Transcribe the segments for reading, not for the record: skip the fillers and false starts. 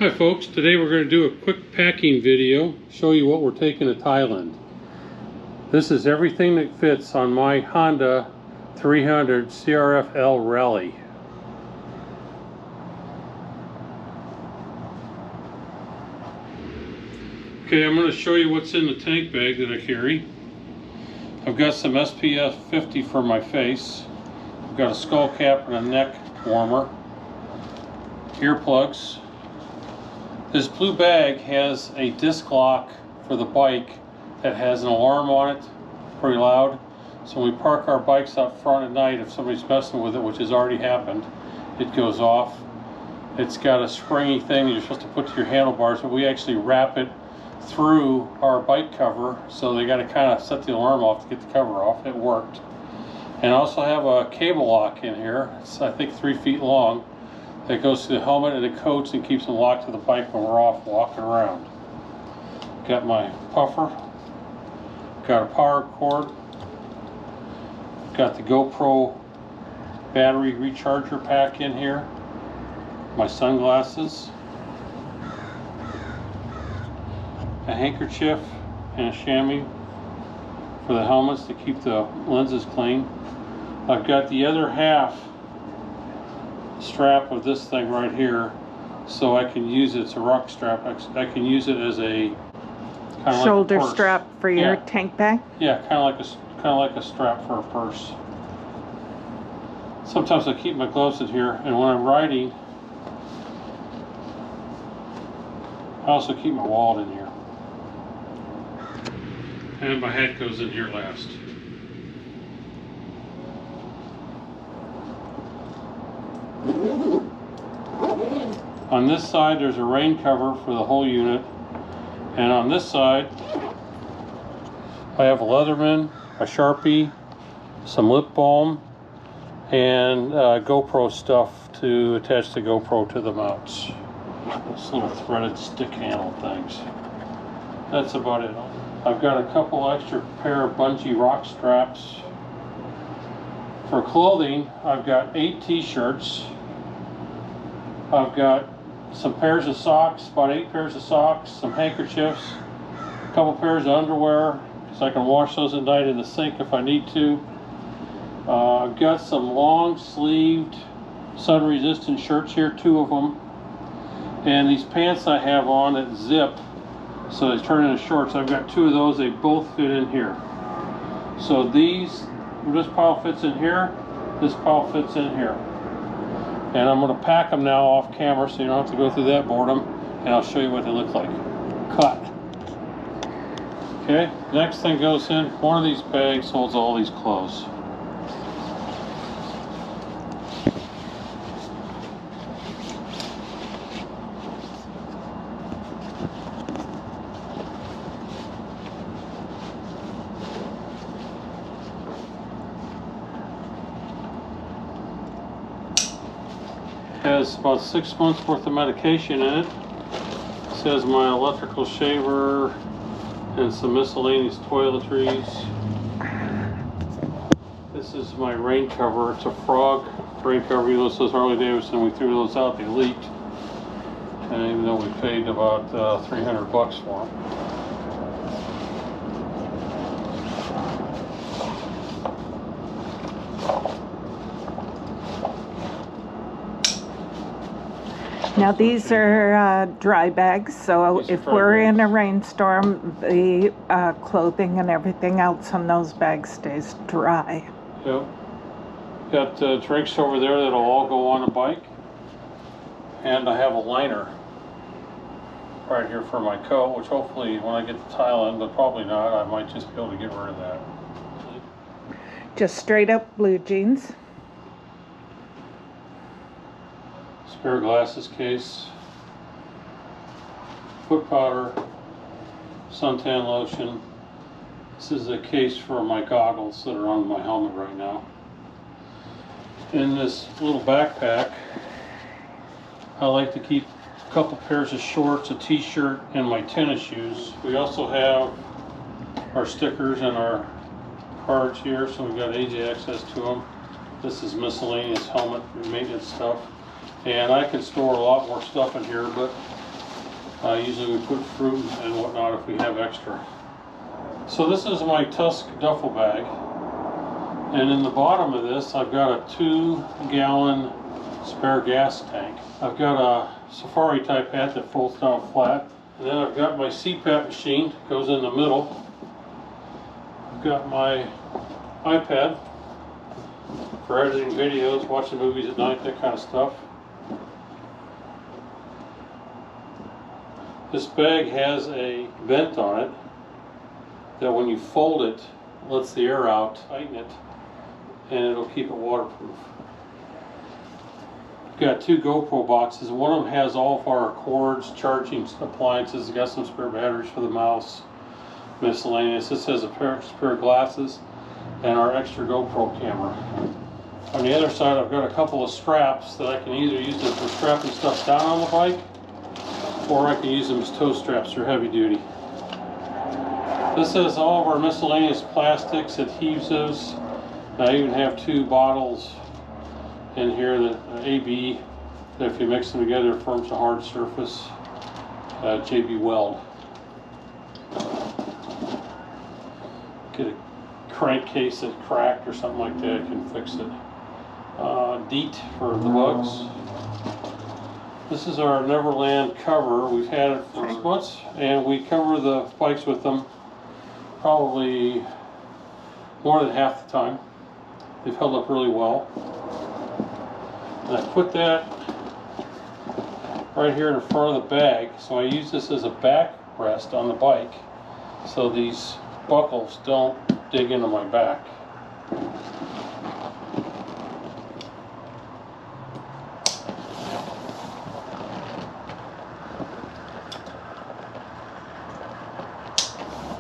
Hi folks, today we're going to do a quick packing video, show you what we're taking to Thailand. This is everything that fits on my Honda 300 CRF-L Rally. Okay, I'm going to show you what's in the tank bag that I carry. I've got some SPF 50 for my face. I've got a skull cap and a neck warmer. Earplugs. This blue bag has a disc lock for the bike that has an alarm on it, pretty loud. So when we park our bikes out front at night, if somebody's messing with it, which has already happened, it goes off. It's got a springy thing that you're supposed to put to your handlebars, but we actually wrap it through our bike cover, so they got to kind of set the alarm off to get the cover off. It worked. And I also have a cable lock in here. It's I think 3 feet long. That goes to the helmet and the coats and keeps them locked to the bike when we're off walking around. Got my puffer. Got a power cord. Got the GoPro battery recharger pack in here. My sunglasses. A handkerchief and a chamois for the helmets to keep the lenses clean. I've got the other half strap of this thing right here, so I can use it. It's a rock strap. I can use it as a kind of shoulder like a strap for your tank bag. Yeah, kind of like a strap for a purse. Sometimes I keep my gloves in here, and when I'm riding, I also keep my wallet in here. And my hat goes in here last. On this side there's a rain cover for the whole unit, and on this side I have a Leatherman, a Sharpie, some lip balm, and GoPro stuff to attach the GoPro to the mounts. Those little threaded stick handle things. That's about it. I've got a couple extra pair of bungee rock straps. For clothing, I've got 8 t-shirts. I've got some pairs of socks, about 8 pairs of socks, some handkerchiefs, a couple pairs of underwear, because I can wash those at night in the sink if I need to. I've got some long-sleeved, sun-resistant shirts here, 2 of them. And these pants I have on that zip, so they turn into shorts. I've got 2 of those. They both fit in here. So this pile fits in here, this pile fits in here. And I'm going to pack them now off camera so you don't have to go through that boredom, and I'll show you what they look like. Cut. Okay, next thing goes in. One of these bags holds all these clothes. Has about 6 months worth of medication in it. It says my electrical shaver and some miscellaneous toiletries. This is my rain cover. It's a frog rain cover. You know, it says Harley Davidson. We threw those out. They leaked. And even though we paid about $300 for them. Now these are dry bags, so if we're in a rainstorm, the clothing and everything else on those bags stays dry. Yep. Got drinks over there that'll all go on a bike. And I have a liner right here for my coat, which hopefully when I get to Thailand, but probably not, I might just be able to get rid of that. Just straight up blue jeans. Spare glasses case, foot powder, suntan lotion. This is a case for my goggles that are on my helmet right now. In this little backpack, I like to keep a couple pairs of shorts, a t-shirt, and my tennis shoes. We also have our stickers and our cards here, so we've got easy access to them. This is miscellaneous helmet and maintenance stuff. And I could store a lot more stuff in here, but Usually we put fruit and whatnot if we have extra. So this is my Tusk duffel bag. And in the bottom of this, I've got a 2-gallon spare gas tank. I've got a safari type hat that folds down flat. And then I've got my CPAP machine, goes in the middle. I've got my iPad for editing videos, watching movies at night, that kind of stuff. This bag has a vent on it that when you fold it, lets the air out, tighten it, and it'll keep it waterproof. Got 2 GoPro boxes. One of them has all of our cords, charging appliances. It's got some spare batteries for the mouse, miscellaneous. This has a pair of spare glasses and our extra GoPro camera. On the other side, I've got a couple of straps that I can either use them for strapping stuff down on the bike, or I can use them as toe straps for heavy duty. This has all of our miscellaneous plastics, adhesives. I even have 2 bottles in here that AB, that if you mix them together, it forms a hard surface. JB Weld. Get a crankcase that cracked or something like that, I can fix it. DEET for the bugs. This is our Neverland cover. We've had it for 6 months, and we cover the bikes with them probably more than half the time. They've held up really well. And I put that right here in front of the bag, so I use this as a backrest on the bike so these buckles don't dig into my back.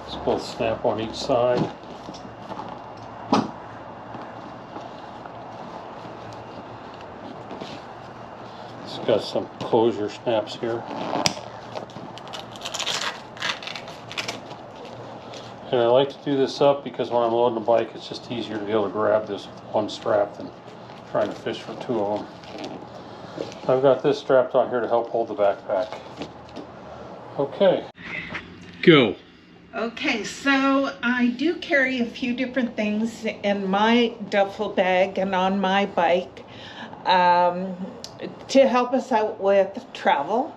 Let's both snap on each side. It's got some closure snaps here. And I like to do this up because when I'm loading the bike, it's just easier to be able to grab this with one strap than trying to fish for 2 of them. I've got this strapped on here to help hold the backpack. Okay. Go. Okay, so I do carry a few different things in my duffel bag and on my bike to help us out with travel.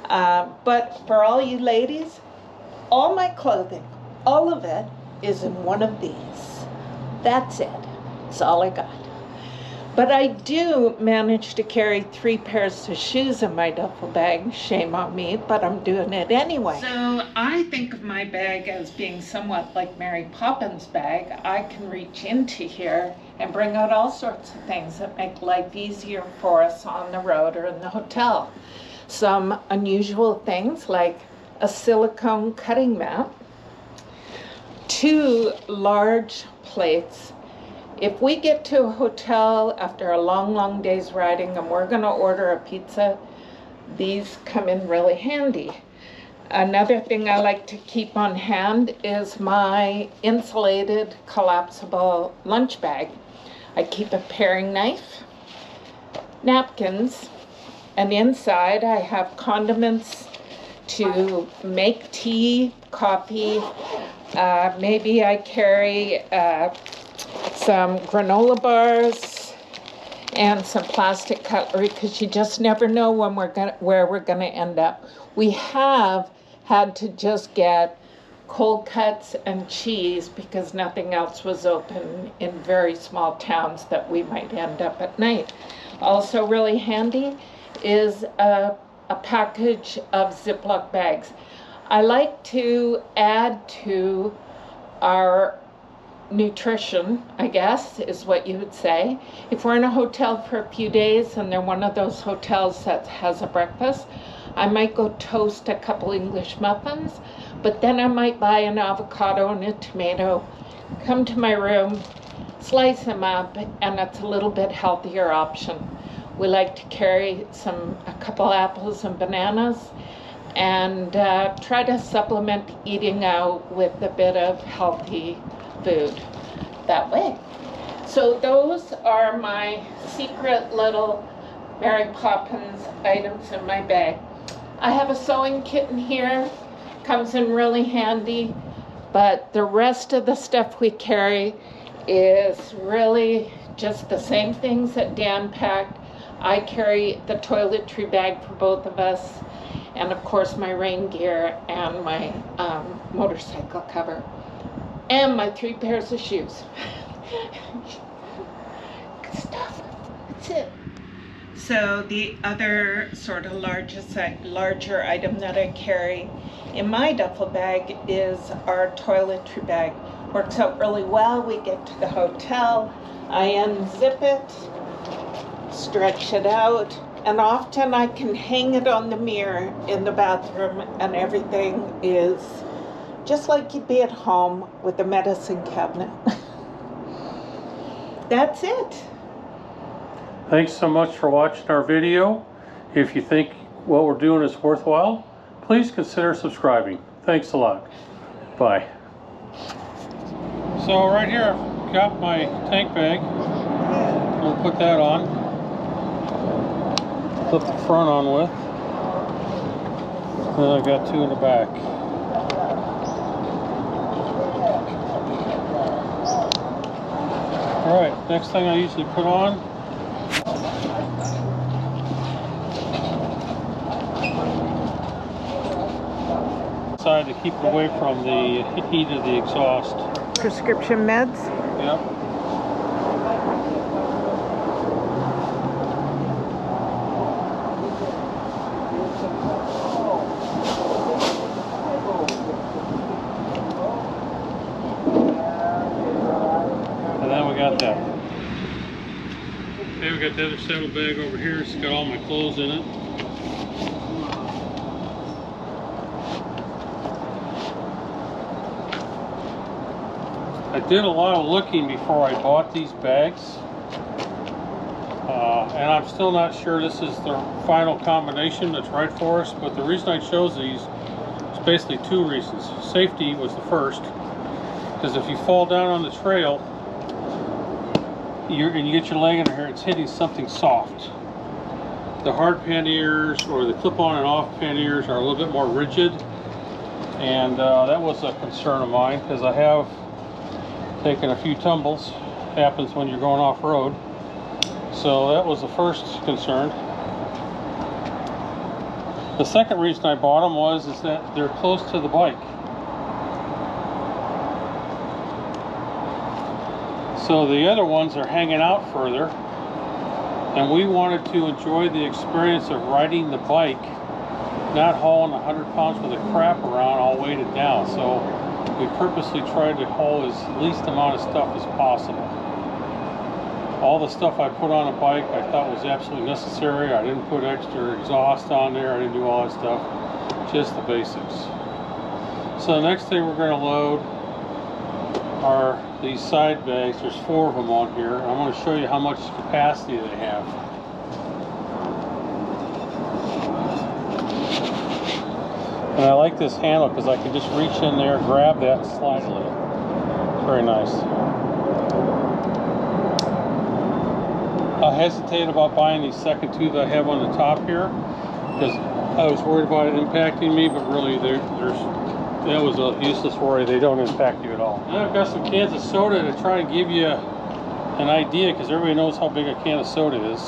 But for all you ladies, all my clothing, all of it is in one of these. That's it. That's all I got. But I do manage to carry 3 pairs of shoes in my duffel bag. Shame on me, but I'm doing it anyway. So I think of my bag as being somewhat like Mary Poppins' bag. I can reach into here and bring out all sorts of things that make life easier for us on the road or in the hotel. Some unusual things like a silicone cutting mat, 2 large plates. If we get to a hotel after a long, long day's riding and we're gonna order a pizza, these come in really handy. Another thing I like to keep on hand is my insulated collapsible lunch bag. I keep a paring knife, napkins, and inside I have condiments to make tea, coffee. Maybe I carry some granola bars and some plastic cutlery because you just never know when where we're gonna end up. We have had to just get cold cuts and cheese because nothing else was open in very small towns that we might end up at night. Also really handy is a package of Ziploc bags. I like to add to our nutrition, I guess, is what you would say. If we're in a hotel for a few days and they're one of those hotels that has a breakfast, I might go toast a couple English muffins, but then I might buy an avocado and a tomato, come to my room, slice them up, and it's a little bit healthier option. We like to carry a couple apples and bananas and try to supplement eating out with a bit of healthy food that way. So those are my secret little Mary Poppins items in my bag. I have a sewing kit in here, comes in really handy, but the rest of the stuff we carry is really just the same things that Dan packed. I carry the toiletry bag for both of us, and of course my rain gear and my motorcycle cover, and my 3 pairs of shoes. Good stuff. That's it. So the other sort of larger item that I carry in my duffel bag is our toiletry bag. Works out really well. We get to the hotel, I unzip it, stretch it out, and often I can hang it on the mirror in the bathroom, and everything is just like you'd be at home with a medicine cabinet. That's it. Thanks so much for watching our video. If you think what we're doing is worthwhile, please consider subscribing. Thanks a lot. Bye. So right here I've got my tank bag. We'll put that on. Flip the front on with. And I've got 2 in the back. Alright, next thing I usually put on side to keep it away from the heat of the exhaust. Prescription meds? Yep. And then we got that. Okay, we got the other saddlebag over here. It's got all my clothes in it. I did a lot of looking before I bought these bags, and I'm still not sure this is the final combination that's right for us, but the reason I chose these is basically 2 reasons. Safety was the first, because if you fall down on the trail and you get your leg in here, it's hitting something soft. The hard panniers or the clip-on and off panniers are a little bit more rigid, and that was a concern of mine, because I have taking a few tumbles. Happens when you're going off-road. So that was the first concern. The second reason I bought them is that they're close to the bike. So the other ones are hanging out further, and we wanted to enjoy the experience of riding the bike, not hauling 100 pounds worth of crap around all weighted down. So we purposely tried to haul as least amount of stuff as possible. All the stuff I put on a bike I thought was absolutely necessary. I didn't put extra exhaust on there. I didn't do all that stuff. Just the basics. So the next thing we're going to load are these side bags. There's 4 of them on here. I'm going to show you how much capacity they have. And I like this handle because I can just reach in there, grab that, and slide it. Very nice. I hesitated about buying these second 2 that I have on the top here because I was worried about it impacting me, but really that was a useless worry. They don't impact you at all. Now I've got some cans of soda to try and give you an idea, because everybody knows how big a can of soda is,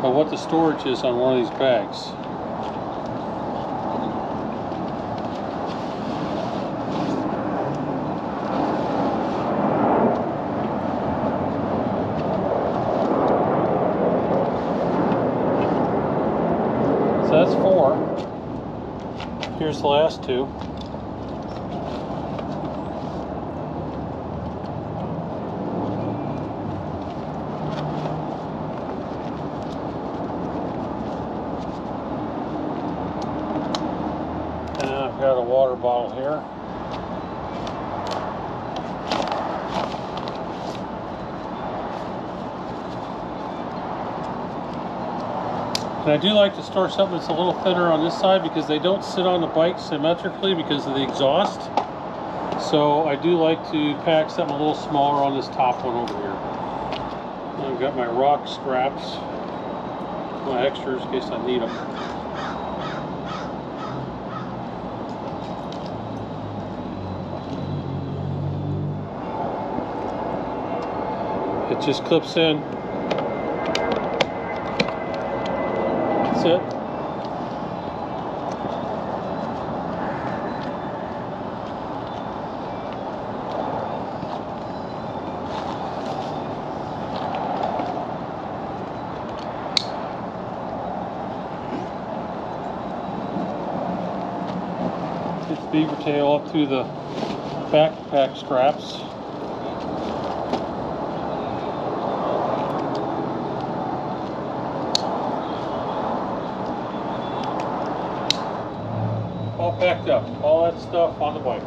but what the storage is on one of these bags. So that's 4. Here's the last 2. And I've got a water bottle here. And I do like to store something that's a little thinner on this side because they don't sit on the bike symmetrically because of the exhaust. So I do like to pack something a little smaller on this top one over here. And I've got my rock straps, my extras in case I need them. just clips in. That's it. Get the beaver tail up to the backpack straps. All packed up, all that stuff on the bike.